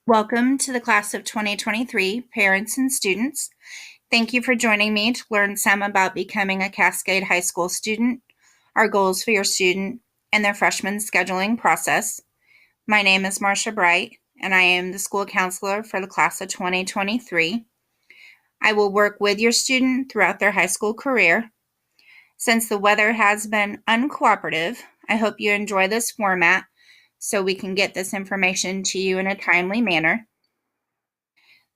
Welcome to the class of 2023, parents and students. Thank you for joining me to learn some about becoming a Cascade High School student, our goals for your student, and their freshman scheduling process. My name is Marcia Bright, and I am the school counselor for the class of 2023. I will work with your student throughout their high school career. Since the weather has been uncooperative, I hope you enjoy this format so we can get this information to you in a timely manner.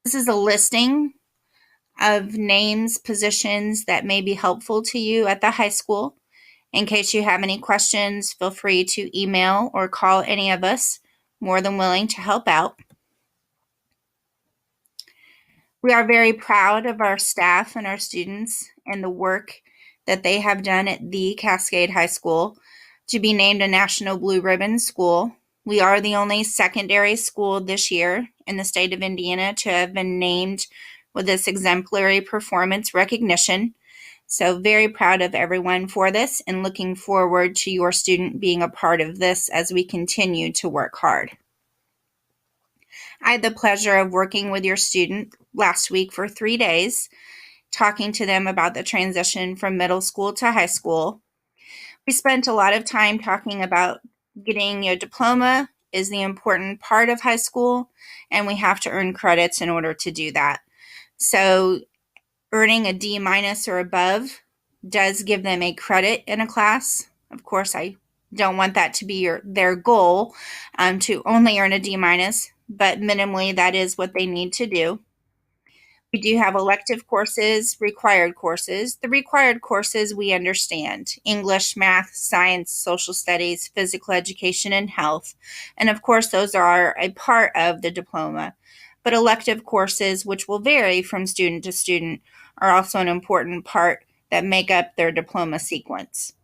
This is a listing of names, positions that may be helpful to you at the high school. In case you have any questions, feel free to email or call any of us. More than willing to help out. We are very proud of our staff and our students and the work that they have done at the Cascade High School to be named a National Blue Ribbon School. We are the only secondary school this year in the state of Indiana to have been named with this exemplary performance recognition. So very proud of everyone for this and looking forward to your student being a part of this as we continue to work hard. I had the pleasure of working with your student last week for 3 days, talking to them about the transition from middle school to high school. We spent a lot of time talking about getting your diploma is the important part of high school, and we have to earn credits in order to do that. So earning a D- or above does give them a credit in a class. Of course, I don't want that to be their goal, to only earn a D-, but minimally that is what they need to do. We do have elective courses, required courses. The required courses we understand: English, math, science, social studies, physical education, and health. And of course, those are a part of the diploma. But elective courses, which will vary from student to student, are also an important part that make up their diploma sequence.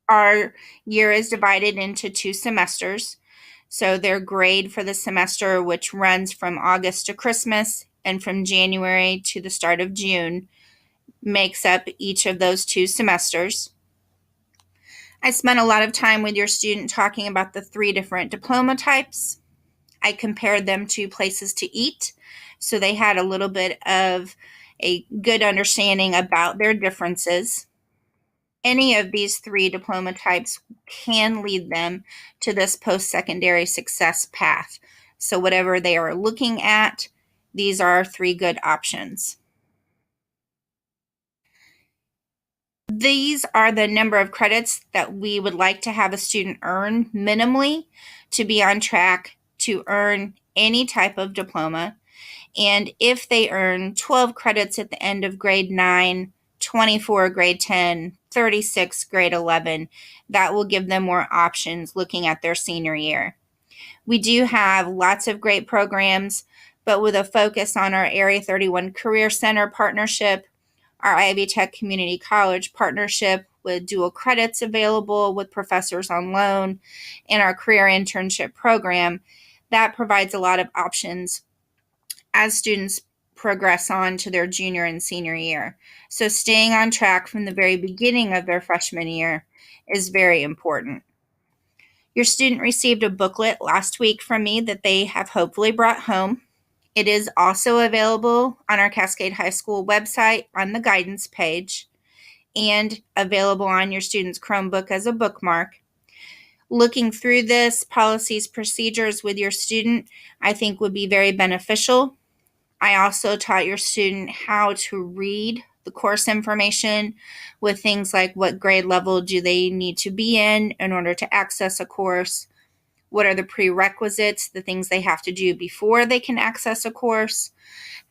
Our year is divided into 2 semesters. So their grade for the semester, which runs from August to Christmas and from January to the start of June, makes up each of those 2 semesters. I spent a lot of time with your student talking about the 3 different diploma types. I compared them to places to eat, so they had a little bit of a good understanding about their differences. Any of these 3 diploma types can lead them to this post-secondary success path. So whatever they are looking at, these are 3 good options. These are the number of credits that we would like to have a student earn minimally to be on track to earn any type of diploma. And if they earn 12 credits at the end of grade 9, 24 grade 10, 36 grade 11, that will give them more options looking at their senior year. We do have lots of great programs, but with a focus on our Area 31 Career Center partnership, our Ivy Tech Community College partnership with dual credits available with professors on loan, and our career internship program, that provides a lot of options as students progress on to their junior and senior year. So staying on track from the very beginning of their freshman year is very important. Your student received a booklet last week from me that they have hopefully brought home. It is also available on our Cascade High School website on the guidance page and available on your student's Chromebook as a bookmark. Looking through this, policies, procedures with your student, I think would be very beneficial. I also taught your student how to read the course information with things like what grade level do they need to be in order to access a course, what are the prerequisites, the things they have to do before they can access a course,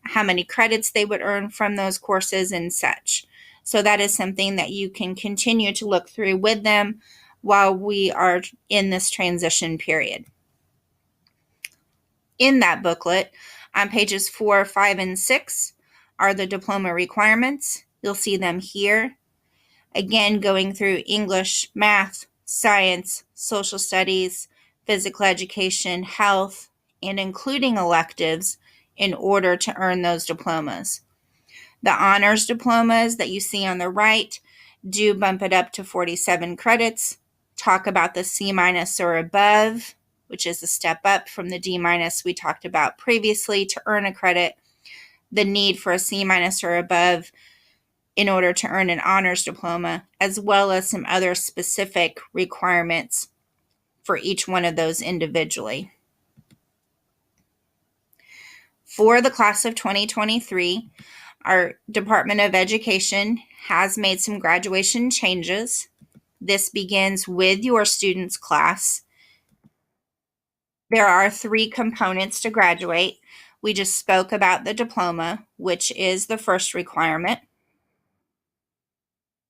how many credits they would earn from those courses and such. So that is something that you can continue to look through with them while we are in this transition period. In that booklet, on pages 4, 5, and 6 are the diploma requirements. You'll see them here. Again, going through English, math, science, social studies, physical education, health, and including electives in order to earn those diplomas. The honors diplomas that you see on the right do bump it up to 47 credits, talk about the C- or above which is a step up from the D- we talked about previously to earn a credit, the need for a C- or above in order to earn an honors diploma, as well as some other specific requirements for each one of those individually. For the class of 2023, our Department of Education has made some graduation changes. This begins with your student's class. There are 3 components to graduate. We just spoke about the diploma, which is the first requirement.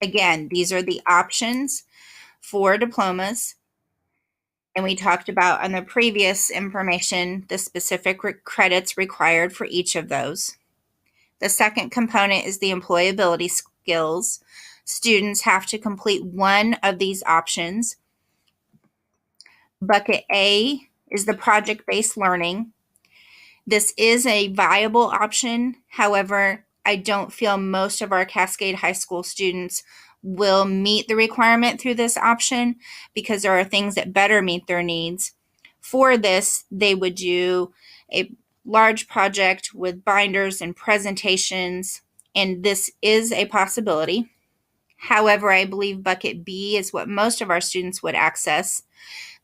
Again, these are the options for diplomas. And we talked about on the previous information the specific credits required for each of those. The second component is the employability skills. Students have to complete one of these options. Bucket A is the project-based learning. This is a viable option. However, I don't feel most of our Cascade High School students will meet the requirement through this option because there are things that better meet their needs. For this, they would do a large project with binders and presentations, and this is a possibility. However, I believe bucket B is what most of our students would access.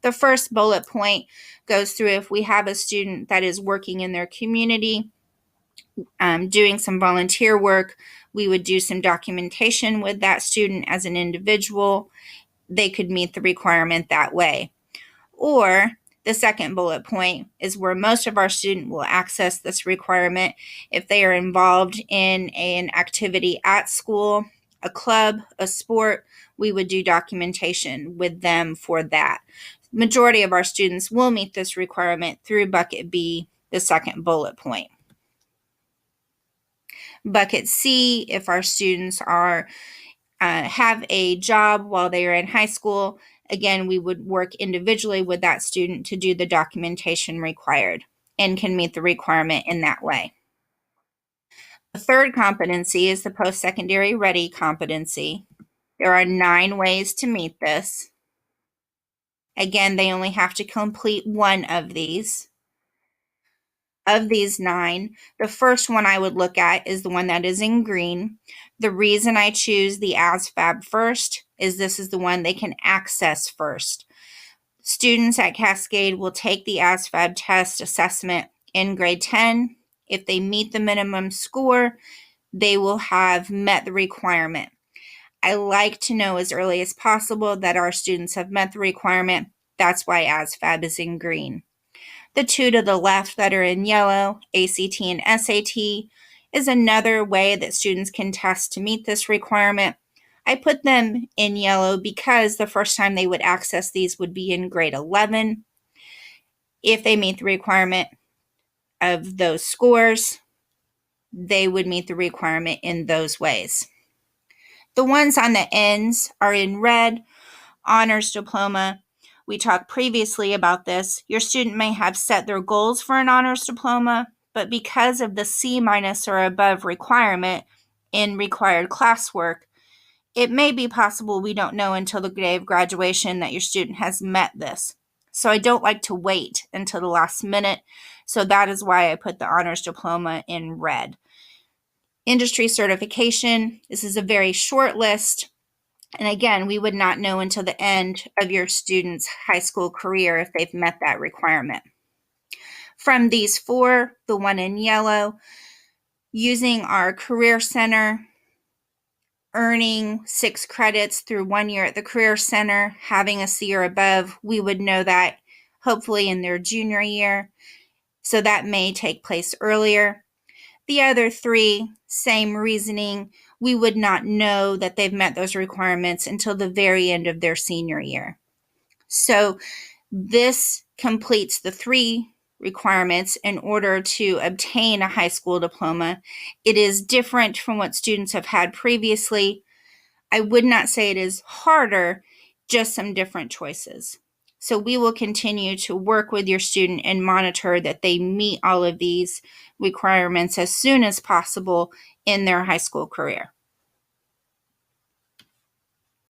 The first bullet point goes through if we have a student that is working in their community, doing some volunteer work, we would do some documentation with that student as an individual. They could meet the requirement that way. Or the second bullet point is where most of our students will access this requirement if they are involved in an activity at school, a club, a sport. We would do documentation with them for that. Majority of our students will meet this requirement through bucket B, the second bullet point. Bucket C, if our students are have a job while they are in high school, again, we would work individually with that student to do the documentation required and can meet the requirement in that way. The third competency is the Postsecondary Ready competency. There are 9 ways to meet this. Again, they only have to complete one of these. Of these 9, the first one I would look at is the one that is in green. The reason I choose the ASVAB first is this is the one they can access first. Students at Cascade will take the ASVAB test assessment in grade 10. If they meet the minimum score, they will have met the requirement. I like to know as early as possible that our students have met the requirement. That's why ASVAB is in green. The 2 to the left that are in yellow, ACT and SAT, is another way that students can test to meet this requirement. I put them in yellow because the first time they would access these would be in grade 11. If they meet the requirement of those scores, they would meet the requirement in those ways. The ones on the ends are in red, honors diploma. We talked previously about this. Your student may have set their goals for an honors diploma, but because of the C- or above requirement in required classwork, it may be possible we don't know until the day of graduation that your student has met this. So I don't like to wait until the last minute. So that is why I put the honors diploma in red. Industry certification. This is a very short list. And again, we would not know until the end of your student's high school career if they've met that requirement. From these 4, the one in yellow, using our Career Center, earning 6 credits through 1 year at the Career Center, having a C or above, we would know that hopefully in their junior year. So that may take place earlier. The other 3, same reasoning. We would not know that they've met those requirements until the very end of their senior year. So this completes the 3 requirements in order to obtain a high school diploma. It is different from what students have had previously. I would not say it is harder, just some different choices. So we will continue to work with your student and monitor that they meet all of these requirements as soon as possible in their high school career.